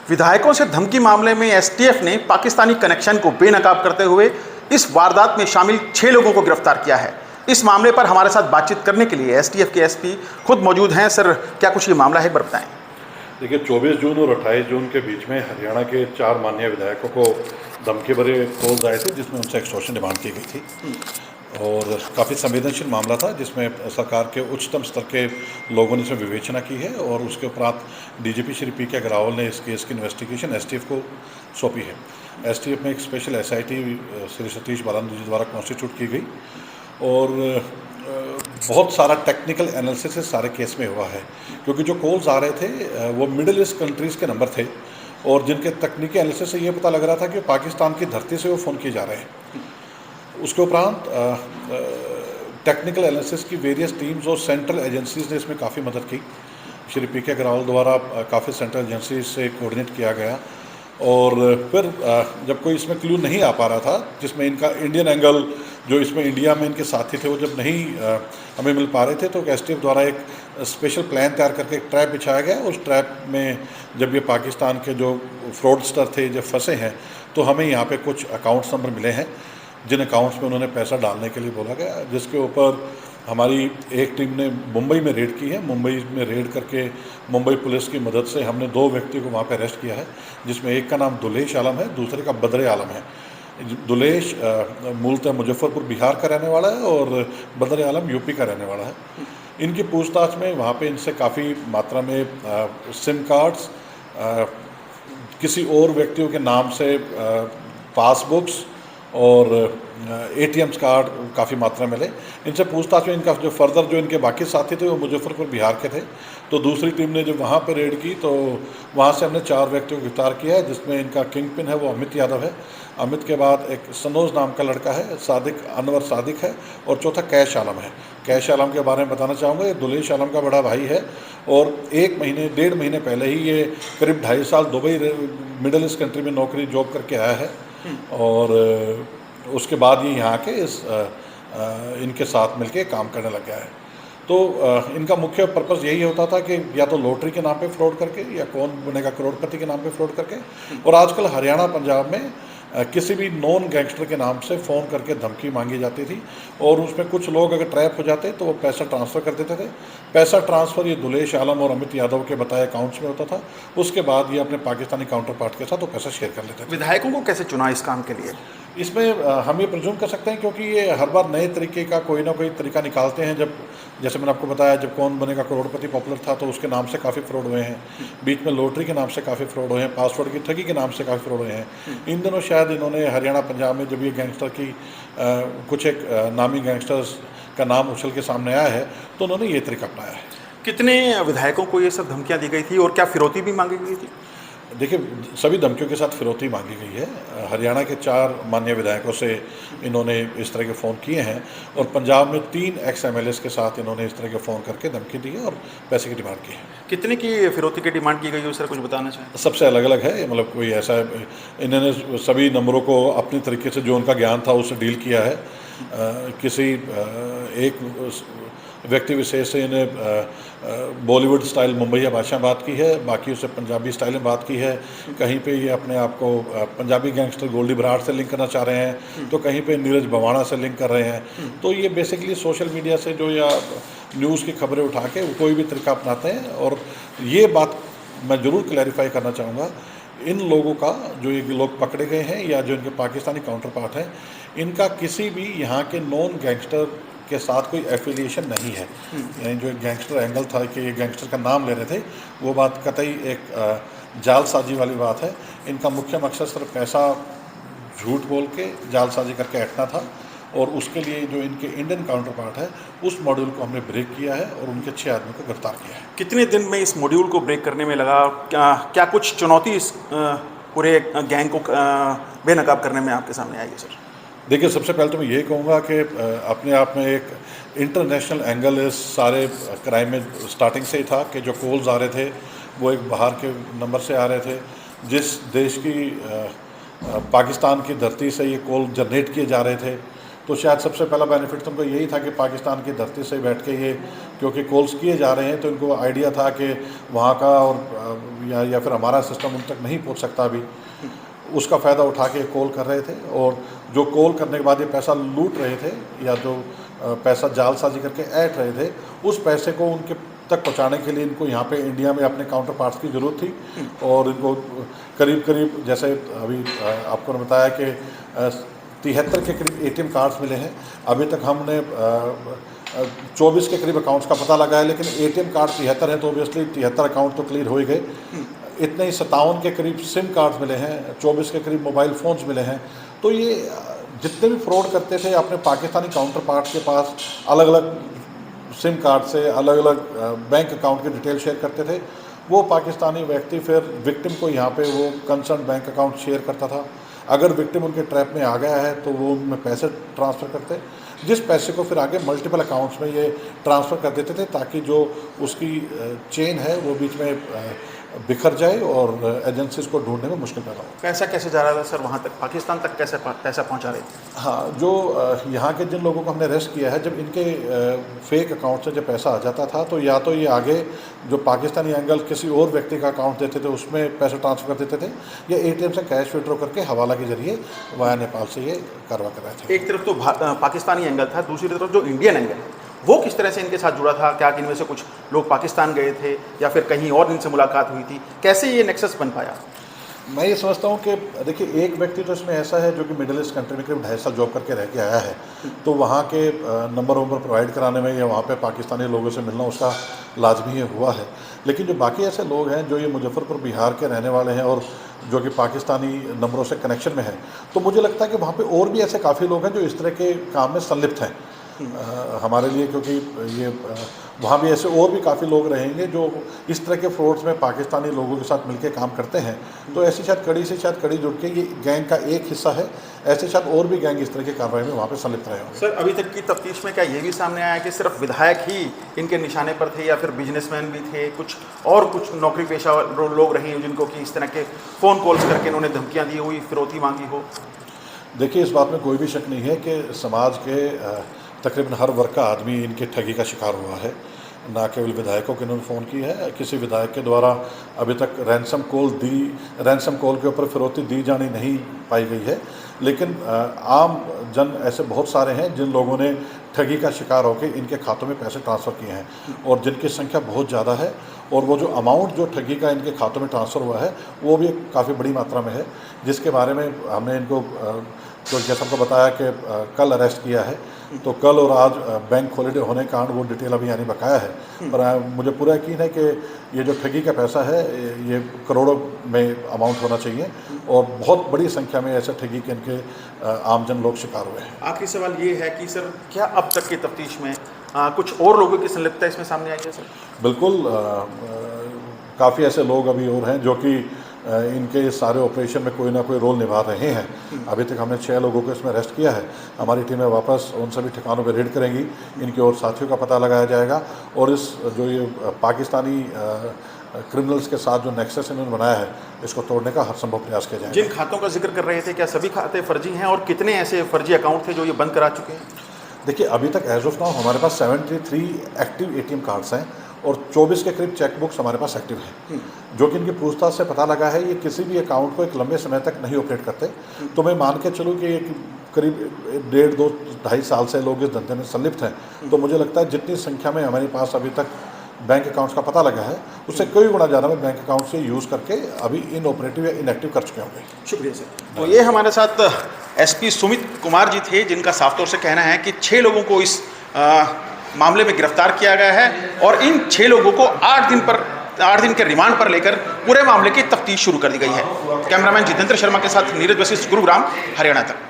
विधायकों से धमकी मामले में एसटीएफ ने पाकिस्तानी कनेक्शन को बेनकाब करते हुए इस वारदात में शामिल 6 लोगों को गिरफ्तार किया है। इस मामले पर हमारे साथ बातचीत करने के लिए एसटीएफ के एसपी खुद मौजूद हैं। सर, क्या कुछ ये मामला है, एक बार बताएं। देखिए, 24 जून और 28 जून के बीच में हरियाणा के 4 माननीय विधायकों को धमकी भरे कॉल्स आए थे, जिसमें उनसे एक्सटॉर्शन डिमांड की गई थी और काफ़ी संवेदनशील मामला था, जिसमें सरकार के उच्चतम स्तर के लोगों ने इसमें विवेचना की है और उसके उपरांत डीजीपी श्री पी के अग्रवाल ने इस केस की इन्वेस्टिगेशन एसटीएफ को सौंपी है। एसटीएफ में एक स्पेशल एसआईटी श्री सतीश बालानंद जी द्वारा कॉन्स्टिट्यूट की गई और बहुत सारा टेक्निकल एनालिसिस इस सारे केस में हुआ है, क्योंकि जो कॉल्स आ रहे थे वो मिडिल ईस्ट कंट्रीज़ के नंबर थे और जिनके तकनीकी एनालिसिस से ये पता लग रहा था कि पाकिस्तान की धरती से वो फ़ोन किए जा रहे हैं। उसके उपरांत टेक्निकल एनालिसिस की वेरियस टीम्स और सेंट्रल एजेंसीज़ ने इसमें काफ़ी मदद की। श्री पी के अग्रवाल द्वारा काफ़ी सेंट्रल एजेंसी से कोऑर्डिनेट किया गया और फिर जब कोई इसमें क्लू नहीं आ पा रहा था, जिसमें इनका इंडियन एंगल जो इसमें इंडिया में इनके साथी थे वो जब नहीं हमें मिल पा रहे थे, तो एसटीएफ द्वारा एक स्पेशल प्लान तैयार करके एक ट्रैप बिछाया गया। उस ट्रैप में जब ये पाकिस्तान के जो फ्रॉडस्टर थे जब फंसे हैं, तो हमें यहाँ पे कुछ अकाउंट्स नंबर मिले हैं जिन अकाउंट्स में उन्होंने पैसा डालने के लिए बोला गया, जिसके ऊपर हमारी एक टीम ने मुंबई में रेड की है। मुंबई में रेड करके मुंबई पुलिस की मदद से हमने 2 व्यक्ति को वहाँ पे अरेस्ट किया है, जिसमें एक का नाम दुलेश आलम है, दूसरे का बदरे आलम है। दुलेश मूलतः मुजफ्फरपुर बिहार का रहने वाला है और बदरे आलम यूपी का रहने वाला है। इनकी पूछताछ में वहाँ पे इनसे काफ़ी मात्रा में सिम कार्ड्स, किसी और व्यक्तियों के नाम से पासबुक्स और एटीएम्स कार्ड काफ़ी मात्रा में मिले। इनसे पूछताछ में इनका जो फर्दर जो इनके बाकी साथी थे वो मुजफ्फरपुर बिहार के थे। तो दूसरी टीम ने जब वहाँ पर रेड की तो वहाँ से हमने 4 व्यक्तियों को गिरफ्तार किया है, जिसमें इनका किंग पिन है वो अमित यादव है। अमित के बाद एक सनोज नाम का लड़का है, सादिक अनवर सादिक है और चौथा कैश आलम है। कैश आलम के बारे में बताना चाहूँगा, ये दुलेश आलम का बड़ा भाई है और 1-1.5 महीने पहले ही ये करीब 2.5 साल दुबई मिडिल ईस्ट कंट्री में नौकरी जॉब करके आया है और उसके बाद ये यहाँ के इनके साथ मिलके काम करने लग गया है। तो इनका मुख्य पर्पज़ यही होता था कि या तो लॉटरी के नाम पे फ्रॉड करके या कौन बनेगा करोड़पति के नाम पे फ्रॉड करके, और आजकल हरियाणा पंजाब में किसी भी नॉन गैंगस्टर के नाम से फ़ोन करके धमकी मांगी जाती थी और उसमें कुछ लोग अगर ट्रैप हो जाते तो वो पैसा ट्रांसफ़र कर देते थे। पैसा ट्रांसफ़र ये दुलेश आलम और अमित यादव के बताए अकाउंट्स में होता था। उसके बाद ये अपने पाकिस्तानी काउंटर पार्ट के साथ वो पैसा शेयर कर लेते थे। विधायकों को कैसे चुना इस काम के लिए? इसमें हम ये प्रिज्यूम कर सकते हैं, क्योंकि ये हर बार नए तरीके का कोई ना कोई तरीका निकालते हैं। जब जैसे मैंने आपको बताया, जब कौन बनेगा करोड़पति पॉपुलर था तो उसके नाम से काफ़ी फ्रॉड हुए हैं। बीच में लॉटरी के नाम से काफ़ी फ्रॉड हुए हैं, पासवर्ड की ठगी के नाम से काफ़ी फ्रॉड हुए हैं। इन दिनों शायद इन्होंने हरियाणा पंजाब में जब ये गैंगस्टर की कुछ एक नामी गैंगस्टर्स का नाम उछल के सामने आया है तो उन्होंने ये तरीका अपनाया है। कितने विधायकों को ये सब धमकियाँ दी गई थी और क्या फिरौती भी मांगी गई थी? देखिए, सभी धमकियों के साथ फिरौती मांगी गई है। हरियाणा के 4 माननीय विधायकों से इन्होंने इस तरह के फ़ोन किए हैं और पंजाब में 3 एक्स एमएलएस के साथ इन्होंने इस तरह के फ़ोन करके धमकी दी है और पैसे की डिमांड की है। कितने की फिरौती की डिमांड की गई है, सर कुछ बताना चाहें? सबसे अलग अलग है, मतलब कोई ऐसा इन्होंने सभी नंबरों को अपनी तरीके से जो उनका ज्ञान था उससे डील किया है। किसी एक व्यक्ति विशेष से इन्हें बॉलीवुड स्टाइल मुंबईया भाषा बात की है, बाकी उससे पंजाबी स्टाइल में बात की है। कहीं पे ये अपने आप को पंजाबी गैंगस्टर गोल्डी बराड़ से लिंक करना चाह रहे हैं, तो कहीं पे नीरज भवाना से लिंक कर रहे हैं। तो ये बेसिकली सोशल मीडिया से जो या न्यूज़ की खबरें उठा के कोई भी तरीका अपनाते हैं। और ये बात मैं ज़रूर क्लैरिफाई करना चाहूँगा, इन लोगों का जो ये लोग पकड़े गए हैं या जो इनके पाकिस्तानी काउंटर पार्ट हैं, इनका किसी भी यहाँ के नॉन गैंगस्टर के साथ कोई एफिलिएशन नहीं है। यानी जो एक गैंगस्टर एंगल था कि ये गैंगस्टर का नाम ले रहे थे, वो बात कतई एक जालसाजी वाली बात है। इनका मुख्य मकसद सिर्फ पैसा झूठ बोल के जालसाजी करके हटना था और उसके लिए जो इनके इंडियन काउंटर पार्ट है उस मॉड्यूल को हमने ब्रेक किया है और उनके 6 आदमी को गिरफ्तार किया है। कितने दिन में इस मॉड्यूल को ब्रेक करने में लगा? क्या कुछ चुनौती इस पूरे गैंग को बेनकाब करने में आपके सामने आई है, सर? देखिए, सबसे पहले तो मैं यही कहूँगा कि अपने आप में एक इंटरनेशनल एंगल इस सारे क्राइम में स्टार्टिंग से ही था कि जो कॉल्स आ रहे थे वो एक बाहर के नंबर से आ रहे थे। जिस देश की पाकिस्तान की धरती से ये कॉल जनरेट किए जा रहे थे, तो शायद सबसे पहला बेनिफिट तुमको यही था कि पाकिस्तान की धरती से बैठ के ये क्योंकि कॉल्स किए जा रहे हैं तो इनको आइडिया था कि वहाँ का और या फिर हमारा सिस्टम उन तक नहीं पहुंच सकता अभी, उसका फ़ायदा उठा के कॉल कर रहे थे, और जो कॉल करने के बाद ये पैसा लूट रहे थे या जो पैसा जालसाजी करके ऐंठ रहे थे, उस पैसे को उनके तक पहुंचाने के लिए इनको यहाँ पे इंडिया में अपने काउंटर पार्ट्स की ज़रूरत थी। और इनको करीब करीब, जैसे अभी आपको ने बताया कि 73 के करीब ATM कार्ड्स मिले हैं। अभी तक हमने 24 के करीब अकाउंट्स का पता लगा है, लेकिन ATM कार्ड 73 हैं तो ऑब्वियसली 73 अकाउंट तो क्लियर हो ही गए। इतने ही 57 के करीब सिम कार्ड्स मिले हैं, 24 के करीब मोबाइल फ़ोन्स मिले हैं। तो ये जितने भी फ्रॉड करते थे अपने पाकिस्तानी काउंटर पार्ट के पास अलग अलग सिम कार्ड से अलग अलग बैंक अकाउंट की डिटेल शेयर करते थे। वो पाकिस्तानी व्यक्ति फिर विक्टिम को यहाँ पे वो कंसर्न बैंक अकाउंट शेयर करता था। अगर विक्टिम उनके ट्रैप में आ गया है तो वो उनमें पैसे ट्रांसफ़र करते, जिस पैसे को फिर आगे मल्टीपल अकाउंट्स में ये ट्रांसफ़र कर देते थे, ताकि जो उसकी चेन है वो बीच में बिखर जाए और एजेंसीज को ढूंढने में मुश्किल पैदा हो। पैसा कैसे जा रहा था सर वहाँ तक, पाकिस्तान तक कैसे पैसा पहुँचा रहे थे? हाँ, जो यहाँ के जिन लोगों को हमने अरेस्ट किया है, जब इनके फेक अकाउंट से जब पैसा आ जाता था तो या तो ये आगे जो पाकिस्तानी एंगल किसी और व्यक्ति का अकाउंट देते थे उसमें पैसे ट्रांसफ़र कर देते थे, या ATM से कैश विड्रॉ करके हवाला के जरिए वाया नेपाल से ये करवा कर रहे थे। एक तरफ तो पाकिस्तानी एंगल था, दूसरी तरफ जो इंडियन एंगल है वो किस तरह से इनके साथ जुड़ा था? क्या इनमें से कुछ लोग पाकिस्तान गए थे या फिर कहीं और इनसे मुलाकात हुई थी? कैसे ये नेक्सस बन पाया? मैं ये समझता हूँ कि देखिए, एक व्यक्ति तो इसमें ऐसा है जो कि मिडिल ईस्ट कंट्री में करीब 2.5 साल जॉब करके रह के आया है, तो वहाँ के नंबर प्रोवाइड कराने में या वहाँ पे पाकिस्तानी लोगों से मिलना उसका लाजमी हुआ है। लेकिन जो बाकी ऐसे लोग हैं जो ये मुजफ्फरपुर बिहार के रहने वाले हैं और जो कि पाकिस्तानी नंबरों से कनेक्शन में हैं, तो मुझे लगता है कि वहाँ पे और भी ऐसे काफ़ी लोग हैं जो इस तरह के काम में संलिप्त हैं हमारे लिए, क्योंकि ये वहाँ भी ऐसे और भी काफ़ी लोग रहेंगे जो इस तरह के फ्रॉड्स में पाकिस्तानी लोगों के साथ मिलकर काम करते हैं। तो ऐसी शायद कड़ी से शायद कड़ी जुड़ के ये गैंग का एक हिस्सा है। ऐसे शायद और भी गैंग इस तरह की कार्रवाई में वहाँ पे संलिप्त रहे होंगे। सर, अभी तक की तफ्तीश में क्या ये भी सामने आया कि सिर्फ विधायक ही इनके निशाने पर थे या फिर बिजनेसमैन भी थे, कुछ नौकरी पेशा लोग रहे हैं जिनको कि इस तरह के फ़ोन कॉल्स करके इन्होंने धमकियाँ दी हुई, फिरौती मांगी हो? देखिए, इस बात में कोई भी शक नहीं है कि समाज के तकरीबन हर वर्ग का आदमी इनके ठगी का शिकार हुआ है। ना केवल विधायकों को इन्होंने फ़ोन की है, किसी विधायक के द्वारा अभी तक रैंसम कॉल के ऊपर फिरौती दी जानी नहीं पाई गई है। लेकिन आम जन ऐसे बहुत सारे हैं जिन लोगों ने ठगी का शिकार होकर इनके खातों में पैसे ट्रांसफ़र किए हैं, और जिनकी संख्या बहुत ज़्यादा है। और वो जो अमाउंट जो ठगी का इनके खातों में ट्रांसफ़र हुआ है वो भी काफ़ी बड़ी मात्रा में है, जिसके बारे में हमने इनको तो जैसा आपको बताया कि कल अरेस्ट किया है। तो कल और आज बैंक हॉलीडे होने के कारण वो डिटेल अभी यानी बकाया है, पर मुझे पूरा यकीन है कि ये जो ठगी का पैसा है ये करोड़ों में अमाउंट होना चाहिए, और बहुत बड़ी संख्या में ऐसे ठगी के इनके आमजन लोग शिकार हुए हैं। आखिरी सवाल ये है कि सर, क्या अब तक की तफ्तीश में कुछ और लोगों की संलिप्तता इसमें सामने आई है सर? बिल्कुल, काफ़ी ऐसे लोग अभी और हैं जो कि इनके सारे ऑपरेशन में कोई ना कोई रोल निभा रहे हैं। अभी तक हमने 6 लोगों को इसमें अरेस्ट किया है। हमारी टीमें वापस उन सभी ठिकानों पर रेड करेंगी, इनके और साथियों का पता लगाया जाएगा, और इस जो ये पाकिस्तानी क्रिमिनल्स के साथ जो नेक्सस इन्होंने बनाया है इसको तोड़ने का हर संभव प्रयास किया जाएगा। जिन खातों का जिक्र कर रहे थे, क्या सभी खाते फर्जी हैं, और कितने ऐसे फर्जी अकाउंट थे जो ये बंद करा चुके हैं? देखिए, अभी तक एज ऑफ नाउ हमारे पास 73 एक्टिव ATM कार्ड्स हैं और 24 के करीब चेक बुक्स हमारे पास एक्टिव हैं, जो कि इनकी पूछताछ से पता लगा है ये किसी भी अकाउंट को एक लंबे समय तक नहीं ऑपरेट करते। तो मैं मान के चलूँ कि करीब 1.5, 2, 2.5 साल से लोग इस धंधे में संलिप्त हैं। तो मुझे लगता है जितनी संख्या में हमारे पास अभी तक बैंक अकाउंट्स का पता लगा है उससे कई गुना ज़्यादा में बैंक अकाउंट से यूज़ करके अभी इनऑपरेटिव या इनएक्टिव कर चुके होंगे। शुक्रिया सर। तो ये हमारे साथ SP सुमित कुमार जी थे, जिनका साफ तौर से कहना है कि 6 लोगों को इस मामले में गिरफ्तार किया गया है, और इन 6 लोगों को 8 दिन के रिमांड पर लेकर पूरे मामले की तफ्तीश शुरू कर दी गई है। कैमरामैन जितेंद्र शर्मा के साथ नीरज वशिष्ठ, गुरुग्राम, हरियाणा तक।